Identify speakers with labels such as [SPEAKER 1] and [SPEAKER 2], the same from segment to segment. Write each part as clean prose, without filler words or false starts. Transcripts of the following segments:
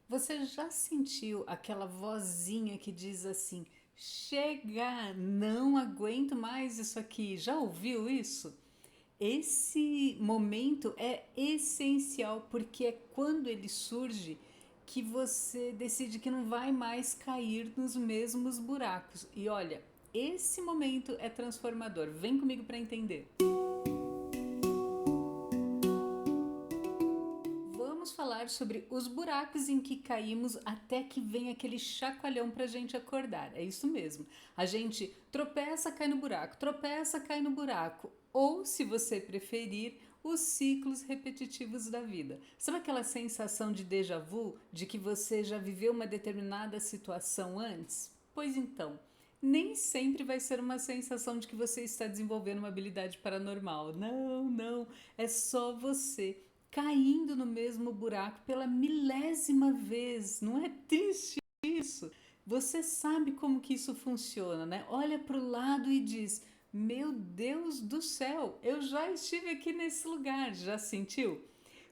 [SPEAKER 1] Você já sentiu aquela vozinha que diz assim: chega, não aguento mais isso aqui? Já ouviu isso? Esse momento é essencial porque é quando ele surge que você decide que não vai mais cair nos mesmos buracos. E olha, esse momento é transformador. Vem comigo para entender. Vamos falar sobre os buracos em que caímos até que vem aquele chacoalhão para a gente acordar. É isso mesmo. A gente tropeça, cai no buraco, tropeça, cai no buraco. Ou, se você preferir, os ciclos repetitivos da vida. Sabe aquela sensação de déjà vu, de que você já viveu uma determinada situação antes? Pois então, nem sempre vai ser uma sensação de que você está desenvolvendo uma habilidade paranormal. Não, não. É só você caindo no mesmo buraco pela milésima vez. Não é triste isso? Você sabe como que isso funciona, né? Olha para o lado e diz: Meu Deus do céu, eu já estive aqui nesse lugar. Já sentiu?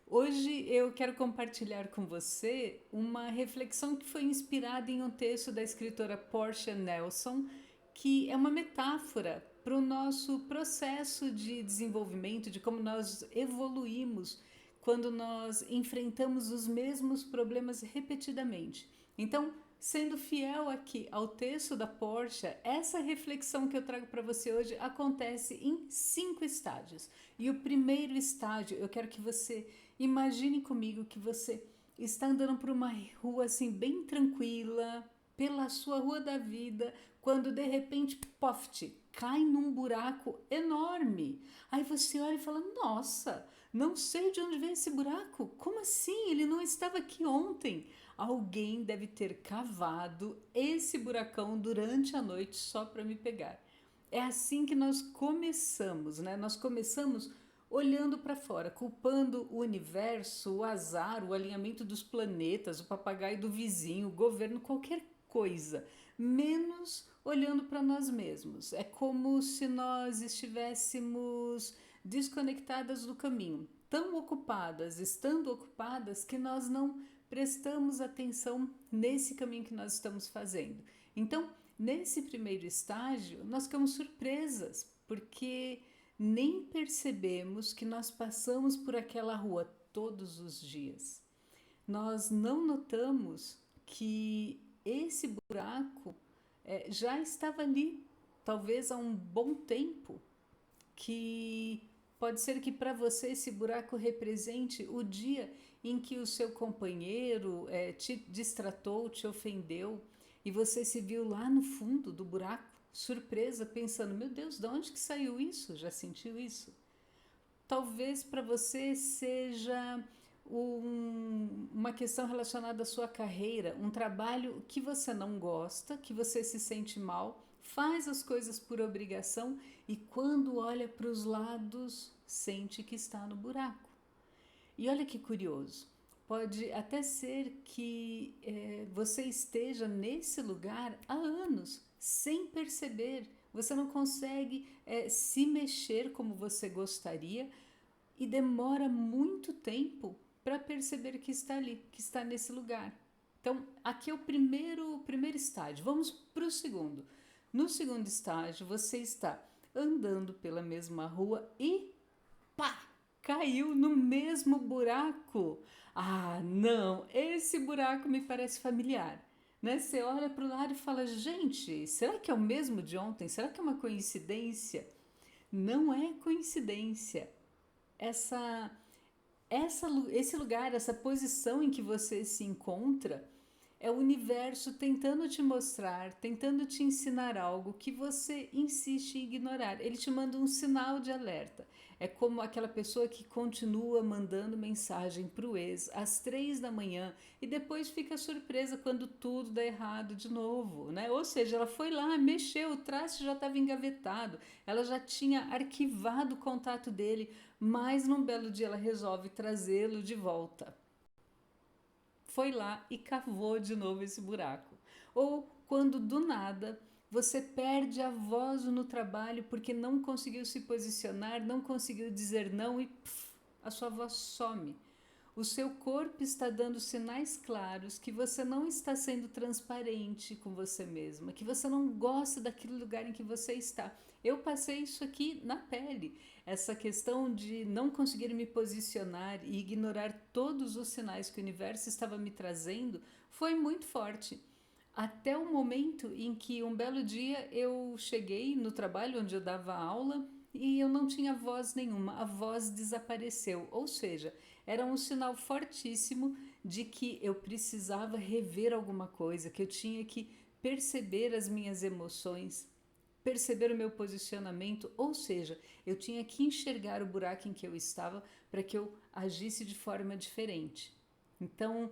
[SPEAKER 1] Hoje eu quero compartilhar com você uma reflexão que foi inspirada em um texto da escritora Portia Nelson, que é uma metáfora para o nosso processo de desenvolvimento, de como nós evoluímos quando nós enfrentamos os mesmos problemas repetidamente. Então, sendo fiel aqui ao texto da Portia, essa reflexão que eu trago para você hoje acontece em 5 estágios. E o primeiro estágio, eu quero que você imagine comigo que você está andando por uma rua assim bem tranquila, pela sua rua da vida, quando de repente, poft, cai num buraco enorme. Aí você olha e fala: Nossa, não sei de onde veio esse buraco. Como assim? Ele não estava aqui ontem. Alguém deve ter cavado esse buracão durante a noite só para me pegar. É assim que nós começamos, né? Nós começamos olhando para fora, culpando o universo, o azar, o alinhamento dos planetas, o papagaio do vizinho, o governo, qualquer coisa, menos olhando para nós mesmos. É como se nós estivéssemos desconectadas do caminho, tão ocupadas, estando ocupadas, que nós não prestamos atenção nesse caminho que nós estamos fazendo. Então, nesse primeiro estágio, nós ficamos surpresas, porque nem percebemos que nós passamos por aquela rua todos os dias. Nós não notamos que esse buraco já estava ali, talvez há um bom tempo, que pode ser que para você esse buraco represente o dia em que o seu companheiro te distratou, te ofendeu e você se viu lá no fundo do buraco, surpresa, pensando: Meu Deus, de onde que saiu isso? Já sentiu isso? Talvez para você seja uma questão relacionada à sua carreira, um trabalho que você não gosta, que você se sente mal, faz as coisas por obrigação e quando olha para os lados sente que está no buraco. E olha que curioso, pode até ser que você esteja nesse lugar há anos sem perceber. Você não consegue se mexer como você gostaria e demora muito tempo para perceber que está ali, que está nesse lugar. Então, aqui é o primeiro estágio. Vamos para o segundo. No segundo estágio, você está andando pela mesma rua e pá! Caiu no mesmo buraco. Ah, não, esse buraco me parece familiar. Né? Você olha para o lado e fala: Gente, será que é o mesmo de ontem? Será que é uma coincidência? Não é coincidência. Essa esse lugar, essa posição em que você se encontra, é o universo tentando te mostrar, tentando te ensinar algo que você insiste em ignorar. Ele te manda um sinal de alerta. É como aquela pessoa que continua mandando mensagem para o ex às 3 da manhã e depois fica surpresa quando tudo dá errado de novo, né? Ou seja, ela foi lá, mexeu, o traste já estava engavetado, ela já tinha arquivado o contato dele, mas num belo dia ela resolve trazê-lo de volta, foi lá e cavou de novo esse buraco. Ou quando do nada você perde a voz no trabalho porque não conseguiu se posicionar, não conseguiu dizer não e pff, a sua voz some. O seu corpo está dando sinais claros que você não está sendo transparente com você mesma, que você não gosta daquele lugar em que você está. Eu passei isso aqui na pele, essa questão de não conseguir me posicionar e ignorar todos os sinais que o universo estava me trazendo foi muito forte. Até o momento em que um belo dia eu cheguei no trabalho onde eu dava aula e eu não tinha voz nenhuma, a voz desapareceu. Ou seja, era um sinal fortíssimo de que eu precisava rever alguma coisa, que eu tinha que perceber as minhas emoções, perceber o meu posicionamento, ou seja, eu tinha que enxergar o buraco em que eu estava para que eu agisse de forma diferente. Então,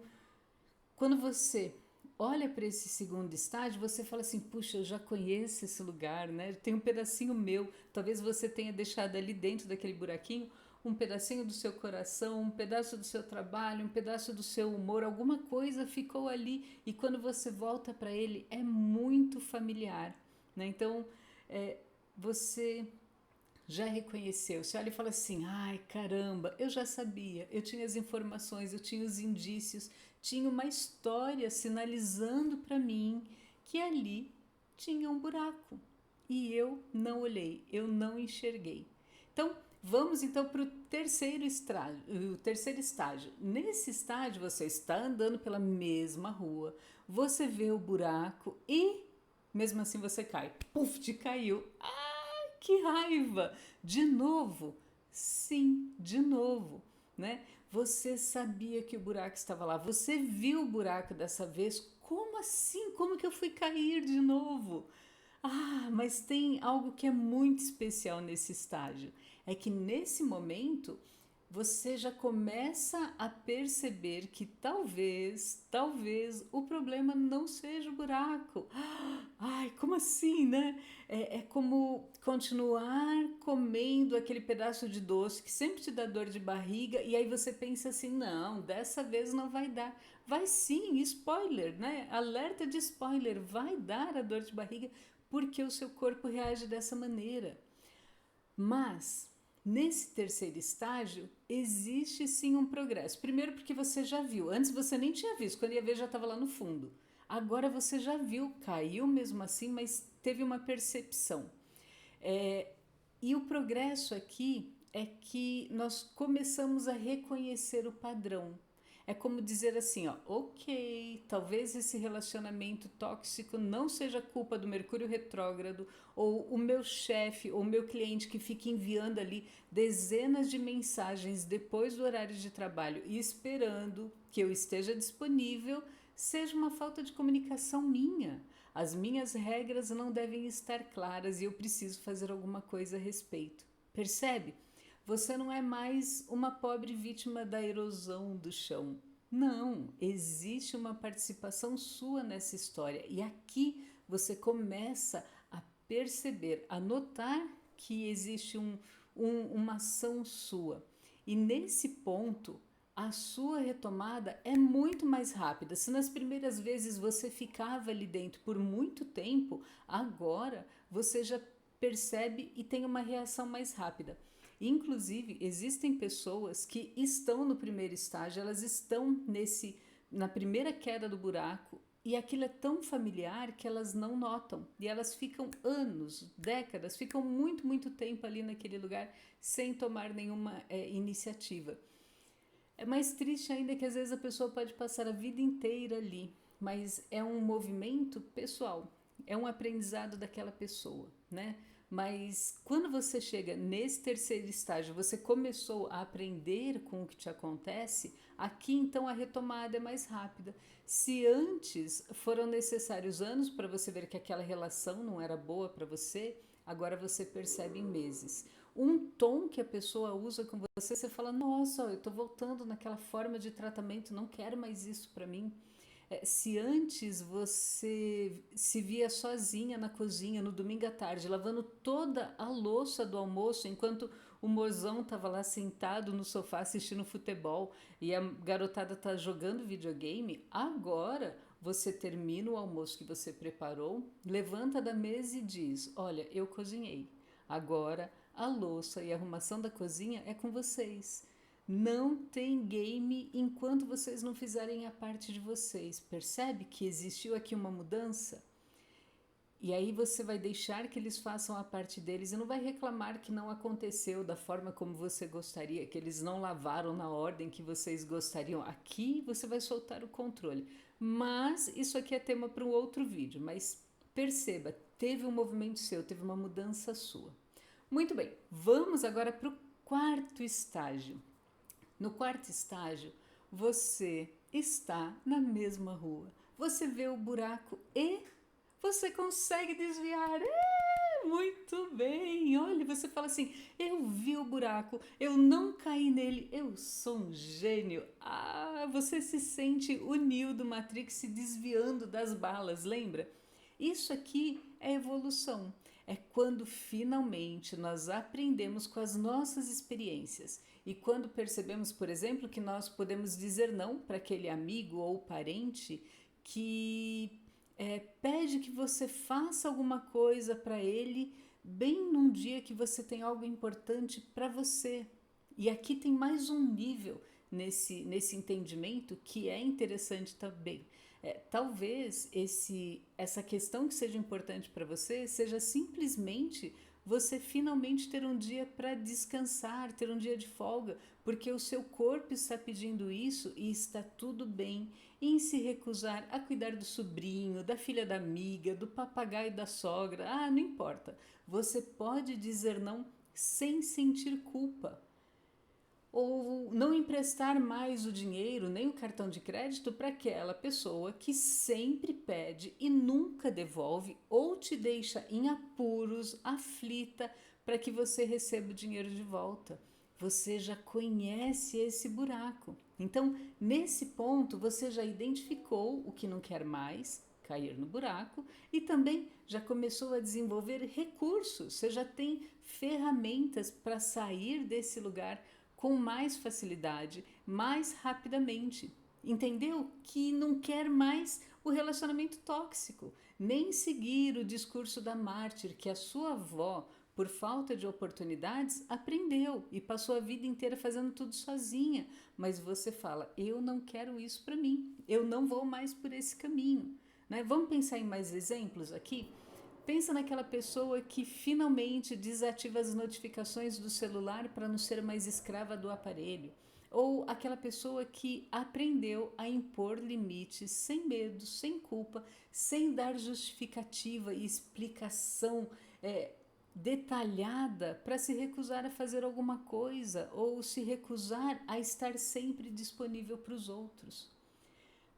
[SPEAKER 1] quando você olha para esse segundo estágio, você fala assim: puxa, eu já conheço esse lugar, né? Tem um pedacinho meu. Talvez você tenha deixado ali dentro daquele buraquinho um pedacinho do seu coração, um pedaço do seu trabalho, um pedaço do seu humor, alguma coisa ficou ali e quando você volta para ele é muito familiar, né? Então, é, você já reconheceu, você olha e fala assim: ai caramba, eu já sabia, eu tinha as informações, eu tinha os indícios, tinha uma história sinalizando para mim que ali tinha um buraco e eu não olhei, eu não enxerguei. Então, vamos então para o terceiro estágio. Nesse estágio, você está andando pela mesma rua, você vê o buraco e mesmo assim você cai. Puf, te caiu. Que raiva! De novo? Sim, de novo, né? Você sabia que o buraco estava lá, você viu o buraco dessa vez. Como assim? Como que eu fui cair de novo? Ah, mas tem algo que é muito especial nesse estágio. É que nesse momento você já começa a perceber que talvez o problema não seja o buraco. Ai, como assim, né? É como continuar comendo aquele pedaço de doce que sempre te dá dor de barriga e aí você pensa assim, não, dessa vez não vai dar. Vai sim, spoiler, né? Alerta de spoiler, vai dar a dor de barriga porque o seu corpo reage dessa maneira. Mas nesse terceiro estágio existe sim um progresso. Primeiro porque você já viu, antes você nem tinha visto, quando ia ver já estava lá no fundo. Agora você já viu, caiu mesmo assim, mas teve uma percepção. É, e o progresso aqui é que nós começamos a reconhecer o padrão. É como dizer assim, ó, ok, talvez esse relacionamento tóxico não seja culpa do Mercúrio retrógrado ou o meu chefe ou o meu cliente que fica enviando ali dezenas de mensagens depois do horário de trabalho e esperando que eu esteja disponível, seja uma falta de comunicação minha. As minhas regras não devem estar claras e eu preciso fazer alguma coisa a respeito. Percebe? Você não é mais uma pobre vítima da erosão do chão. Não, existe uma participação sua nessa história. E aqui você começa a perceber, a notar que existe uma ação sua. E nesse ponto, a sua retomada é muito mais rápida. Se nas primeiras vezes você ficava ali dentro por muito tempo, agora você já percebe e tem uma reação mais rápida. Inclusive, existem pessoas que estão no primeiro estágio, elas estão na primeira queda do buraco e aquilo é tão familiar que elas não notam e elas ficam anos, décadas, ficam muito tempo ali naquele lugar sem tomar nenhuma iniciativa. É mais triste ainda que às vezes a pessoa pode passar a vida inteira ali, mas é um movimento pessoal, é um aprendizado daquela pessoa, né? Mas quando você chega nesse terceiro estágio, você começou a aprender com o que te acontece, aqui então a retomada é mais rápida. Se antes foram necessários anos para você ver que aquela relação não era boa para você, agora você percebe em meses. Um tom que a pessoa usa com você, você fala: nossa, eu estou voltando naquela forma de tratamento, não quero mais isso para mim. Se antes você se via sozinha na cozinha no domingo à tarde, lavando toda a louça do almoço, enquanto o mozão estava lá sentado no sofá assistindo futebol e a garotada tá jogando videogame, agora você termina o almoço que você preparou, levanta da mesa e diz: olha, eu cozinhei. Agora a louça e a arrumação da cozinha é com vocês. Não tem game enquanto vocês não fizerem a parte de vocês. Percebe que existiu aqui uma mudança? E aí você vai deixar que eles façam a parte deles e não vai reclamar que não aconteceu da forma como você gostaria, que eles não lavaram na ordem que vocês gostariam. Aqui você vai soltar o controle. Mas isso aqui é tema para um outro vídeo. Mas perceba, teve um movimento seu, teve uma mudança sua. Muito bem, vamos agora para o quarto estágio. No quarto estágio, você está na mesma rua. Você vê o buraco e você consegue desviar. Muito bem. Olha, você fala assim: eu vi o buraco, eu não caí nele, eu sou um gênio. Você se sente o Neo do Matrix se desviando das balas, lembra? Isso aqui é evolução. É quando finalmente nós aprendemos com as nossas experiências e quando percebemos, por exemplo, que nós podemos dizer não para aquele amigo ou parente que pede que você faça alguma coisa para ele bem num dia que você tem algo importante para você. E aqui tem mais um nível nesse entendimento que é interessante também. Talvez essa questão que seja importante para você seja simplesmente você finalmente ter um dia para descansar, ter um dia de folga, porque o seu corpo está pedindo isso e está tudo bem em se recusar a cuidar do sobrinho, da filha da amiga, do papagaio da sogra. Não importa. Você pode dizer não sem sentir culpa. Ou não emprestar mais o dinheiro nem o cartão de crédito para aquela pessoa que sempre pede e nunca devolve ou te deixa em apuros, aflita para que você receba o dinheiro de volta. Você já conhece esse buraco. Então, nesse ponto, você já identificou o que não quer mais, cair no buraco, e também já começou a desenvolver recursos. Você já tem ferramentas para sair desse lugar com mais facilidade, mais rapidamente. Entendeu? Que não quer mais o relacionamento tóxico, nem seguir o discurso da mártir que a sua avó, por falta de oportunidades, aprendeu e passou a vida inteira fazendo tudo sozinha. Mas você fala: eu não quero isso para mim, eu não vou mais por esse caminho. Né? Vamos pensar em mais exemplos aqui? Pensa naquela pessoa que finalmente desativa as notificações do celular para não ser mais escrava do aparelho. Ou aquela pessoa que aprendeu a impor limites sem medo, sem culpa, sem dar justificativa e explicação detalhada para se recusar a fazer alguma coisa ou se recusar a estar sempre disponível para os outros.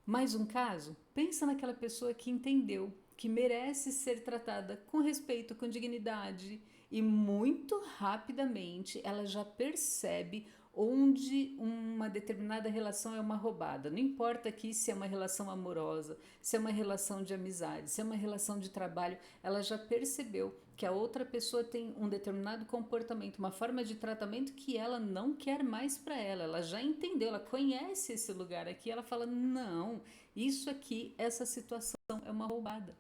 [SPEAKER 1] Mais um caso? Pensa naquela pessoa que entendeu que merece ser tratada com respeito, com dignidade e muito rapidamente ela já percebe onde uma determinada relação é uma roubada. Não importa aqui se é uma relação amorosa, se é uma relação de amizade, se é uma relação de trabalho, ela já percebeu que a outra pessoa tem um determinado comportamento, uma forma de tratamento que ela não quer mais para ela. Ela já entendeu, ela conhece esse lugar aqui, ela fala: não, isso aqui, essa situação é uma roubada.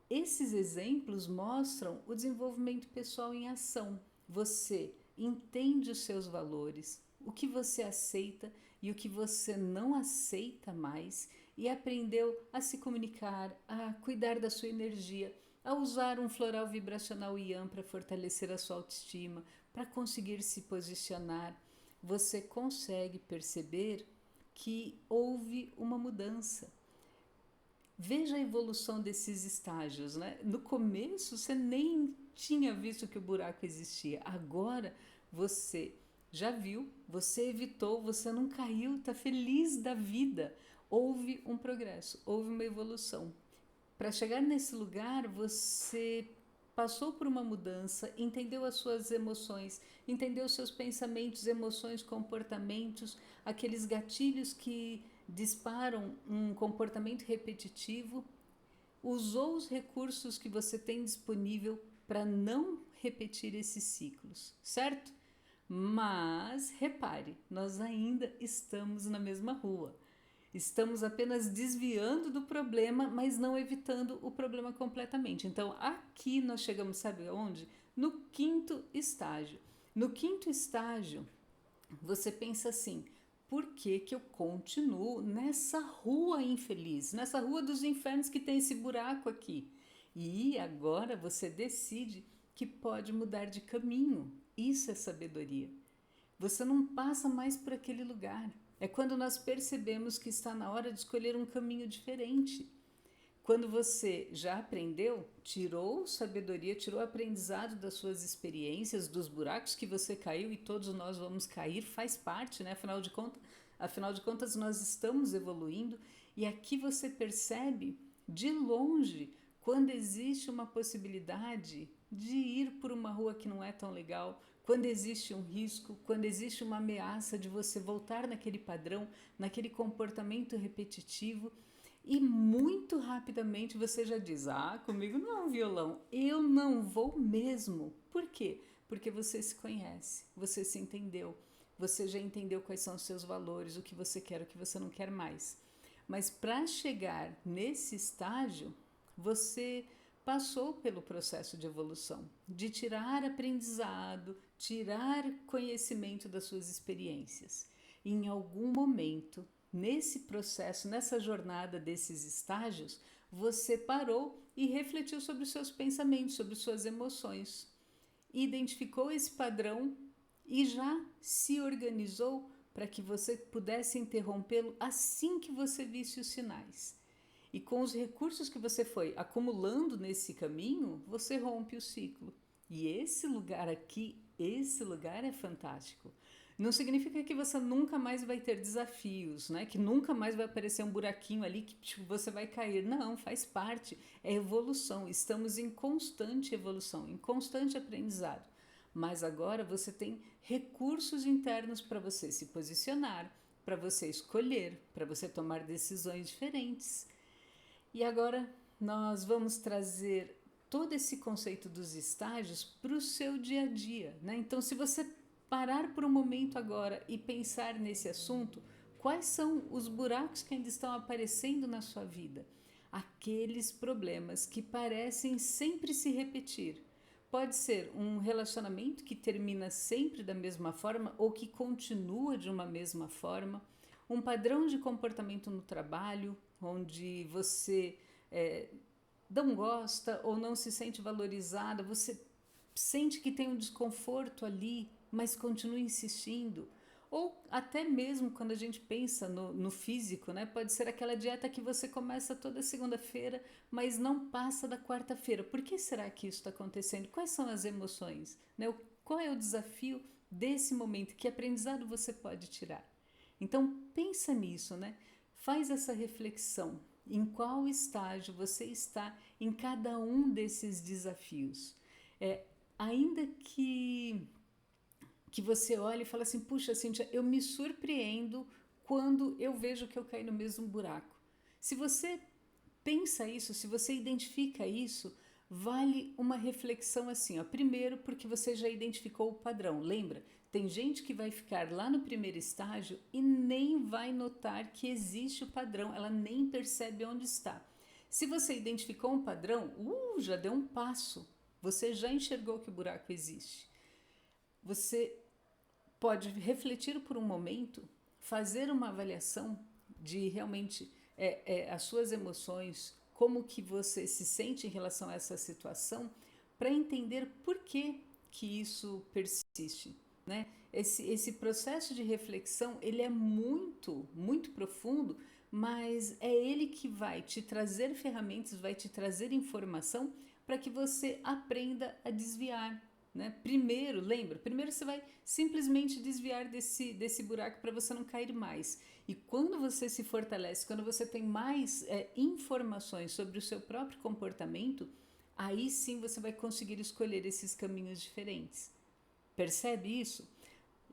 [SPEAKER 1] Esses exemplos mostram o desenvolvimento pessoal em ação. Você entende os seus valores, o que você aceita e o que você não aceita mais, e aprendeu a se comunicar, a cuidar da sua energia, a usar um floral vibracional Ian para fortalecer a sua autoestima, para conseguir se posicionar. Você consegue perceber que houve uma mudança. Veja a evolução desses estágios, né? No começo você nem tinha visto que o buraco existia. Agora você já viu, você evitou, você não caiu, está feliz da vida. Houve um progresso, houve uma evolução. Para chegar nesse lugar, você passou por uma mudança, entendeu as suas emoções, entendeu os seus pensamentos, emoções, comportamentos, aqueles gatilhos que disparam um comportamento repetitivo, usou os recursos que você tem disponível para não repetir esses ciclos, certo? Mas repare, nós ainda estamos na mesma rua. Estamos apenas desviando do problema, mas não evitando o problema completamente. Então, aqui nós chegamos, sabe aonde? No quinto estágio. No quinto estágio, você pensa assim: por que que eu continuo nessa rua infeliz, nessa rua dos infernos que tem esse buraco aqui? E agora você decide que pode mudar de caminho. Isso é sabedoria. Você não passa mais por aquele lugar. É quando nós percebemos que está na hora de escolher um caminho diferente. Quando você já aprendeu, tirou sabedoria, tirou aprendizado das suas experiências, dos buracos que você caiu, e todos nós vamos cair, faz parte, né? Afinal de contas, nós estamos evoluindo, e aqui você percebe de longe quando existe uma possibilidade de ir por uma rua que não é tão legal, quando existe um risco, quando existe uma ameaça de você voltar naquele padrão, naquele comportamento repetitivo. E muito rapidamente você já diz: ah, comigo não é um violão, eu não vou mesmo. Por quê? Porque você se conhece, você se entendeu, você já entendeu quais são os seus valores, o que você quer, o que você não quer mais. Mas para chegar nesse estágio, você passou pelo processo de evolução, de tirar aprendizado, tirar conhecimento das suas experiências. E em algum momento, nesse processo, nessa jornada desses estágios, você parou e refletiu sobre os seus pensamentos, sobre suas emoções, identificou esse padrão e já se organizou para que você pudesse interrompê-lo assim que você visse os sinais. E com os recursos que você foi acumulando nesse caminho, você rompe o ciclo. E esse lugar aqui, esse lugar é fantástico. Não significa que você nunca mais vai ter desafios, né? Que nunca mais vai aparecer um buraquinho ali que tipo, você vai cair. Não, faz parte. É evolução. Estamos em constante evolução, em constante aprendizado. Mas agora você tem recursos internos para você se posicionar, para você escolher, para você tomar decisões diferentes. E agora nós vamos trazer todo esse conceito dos estágios para o seu dia a dia, né? Então, se você parar por um momento agora e pensar nesse assunto, quais são os buracos que ainda estão aparecendo na sua vida? Aqueles problemas que parecem sempre se repetir. Pode ser um relacionamento que termina sempre da mesma forma ou que continua de uma mesma forma, um padrão de comportamento no trabalho, onde você não gosta ou não se sente valorizada, você sente que tem um desconforto ali, mas continua insistindo. Ou até mesmo quando a gente pensa no físico, né? Pode ser aquela dieta que você começa toda segunda-feira, mas não passa da quarta-feira. Por que será que isso está acontecendo? Quais são as emoções? Né? Qual é o desafio desse momento? Que aprendizado você pode tirar? Então pensa nisso, né? Faz essa reflexão. Em qual estágio você está em cada um desses desafios? Ainda que você olhe e fale assim: puxa, Cíntia, eu me surpreendo quando eu vejo que eu caí no mesmo buraco. Se você pensa isso, se você identifica isso, vale uma reflexão assim, ó. Primeiro, porque você já identificou o padrão. Lembra? Tem gente que vai ficar lá no primeiro estágio e nem vai notar que existe o padrão, ela nem percebe onde está. Se você identificou um padrão, já deu um passo. Você já enxergou que o buraco existe. Você pode refletir por um momento, fazer uma avaliação de realmente as suas emoções, como que você se sente em relação a essa situação, para entender por que isso persiste. Né? Esse processo de reflexão ele é muito profundo, mas é ele que vai te trazer ferramentas, vai te trazer informação para que você aprenda a desviar. Né? Primeiro você vai simplesmente desviar desse buraco para você não cair mais. E quando você se fortalece, quando você tem mais informações sobre o seu próprio comportamento, aí sim você vai conseguir escolher esses caminhos diferentes. Percebe isso?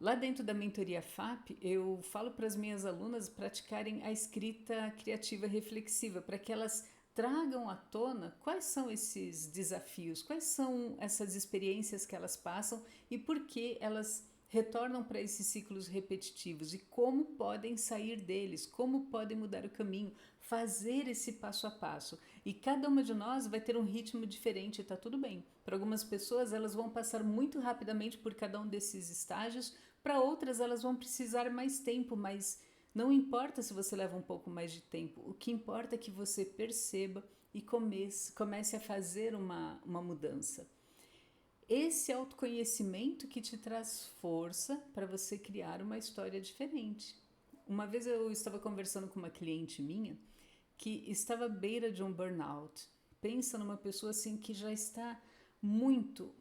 [SPEAKER 1] Lá dentro da mentoria FAP, eu falo para as minhas alunas praticarem a escrita criativa reflexiva, para que elas tragam à tona quais são esses desafios, quais são essas experiências que elas passam e por que elas retornam para esses ciclos repetitivos e como podem sair deles, como podem mudar o caminho, fazer esse passo a passo. E cada uma de nós vai ter um ritmo diferente e está tudo bem. Para algumas pessoas, elas vão passar muito rapidamente por cada um desses estágios, Para outras, elas vão precisar mais tempo, mas não importa se você leva um pouco mais de tempo. O que importa é que você perceba e comece a fazer uma mudança. Esse autoconhecimento que te traz força para você criar uma história diferente. Uma vez eu estava conversando com uma cliente minha que estava à beira de um burnout. Pensa numa pessoa assim que já está muito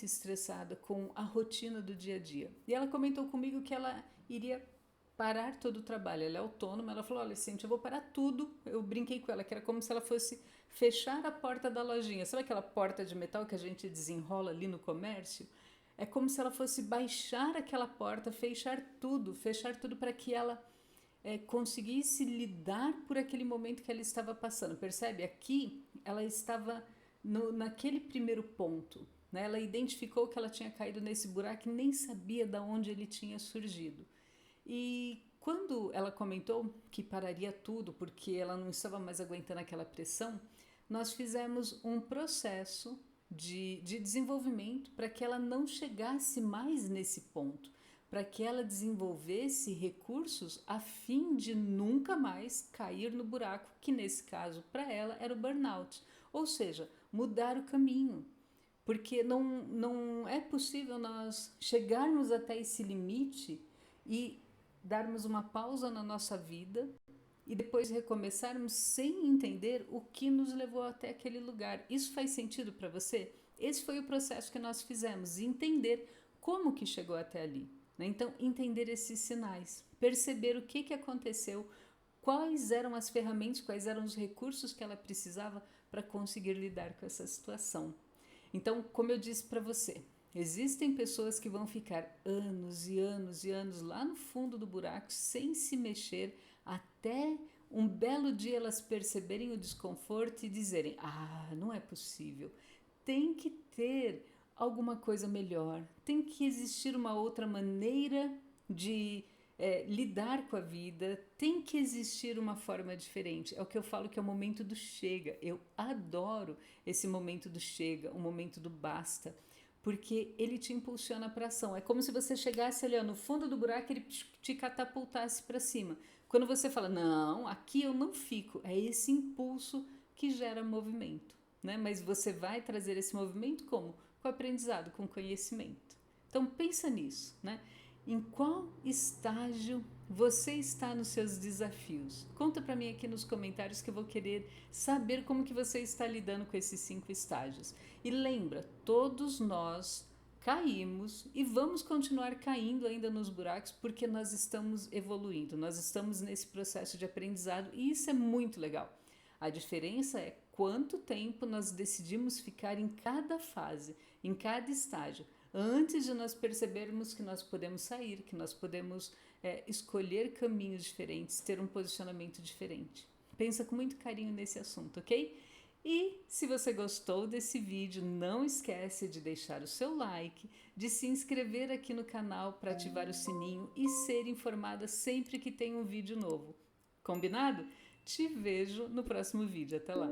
[SPEAKER 1] estressada com a rotina do dia a dia. E ela comentou comigo que ela iria parar todo o trabalho. Ela é autônoma. Ela falou: olha, Cintia, eu vou parar tudo. Eu brinquei com ela que era como se ela fosse fechar a porta da lojinha. Sabe aquela porta de metal que a gente desenrola ali no comércio? É como se ela fosse baixar aquela porta, fechar tudo para que ela conseguisse lidar por aquele momento que ela estava passando. Percebe? Aqui ela estava naquele primeiro ponto. Né? Ela identificou que ela tinha caído nesse buraco e nem sabia de onde ele tinha surgido. E quando ela comentou que pararia tudo porque ela não estava mais aguentando aquela pressão, nós fizemos um processo de desenvolvimento para que ela não chegasse mais nesse ponto, para que ela desenvolvesse recursos a fim de nunca mais cair no buraco, que nesse caso para ela era o burnout, ou seja, mudar o caminho. Porque não é possível nós chegarmos até esse limite e darmos uma pausa na nossa vida e depois recomeçarmos sem entender o que nos levou até aquele lugar. Isso faz sentido para você? Esse foi o processo que nós fizemos, entender como que chegou até ali. Né? Então, entender esses sinais, perceber o que aconteceu, quais eram as ferramentas, quais eram os recursos que ela precisava para conseguir lidar com essa situação. Então, como eu disse para você, existem pessoas que vão ficar anos e anos e anos lá no fundo do buraco sem se mexer até um belo dia elas perceberem o desconforto e dizerem: ah, não é possível, tem que ter alguma coisa melhor, tem que existir uma outra maneira de lidar com a vida, tem que existir uma forma diferente. É o que eu falo que é o momento do chega. Eu adoro esse momento do chega, o momento do basta, porque ele te impulsiona para ação. É como se você chegasse ali no fundo do buraco e ele te catapultasse para cima. Quando você fala, não, aqui eu não fico, é esse impulso que gera movimento. Né? Mas você vai trazer esse movimento como? Com aprendizado, com conhecimento. Então pensa nisso, né? Em qual estágio você está nos seus desafios? Conta para mim aqui nos comentários que eu vou querer saber como que você está lidando com esses 5 estágios. E lembra, todos nós caímos e vamos continuar caindo ainda nos buracos porque nós estamos evoluindo, nós estamos nesse processo de aprendizado e isso é muito legal. A diferença é quanto tempo nós decidimos ficar em cada fase, em cada estágio, antes de nós percebermos que nós podemos sair, que nós podemos escolher caminhos diferentes, ter um posicionamento diferente. Pensa com muito carinho nesse assunto, ok? E se você gostou desse vídeo, não esquece de deixar o seu like, de se inscrever aqui no canal para ativar o sininho e ser informada sempre que tem um vídeo novo. Combinado? Te vejo no próximo vídeo. Até lá!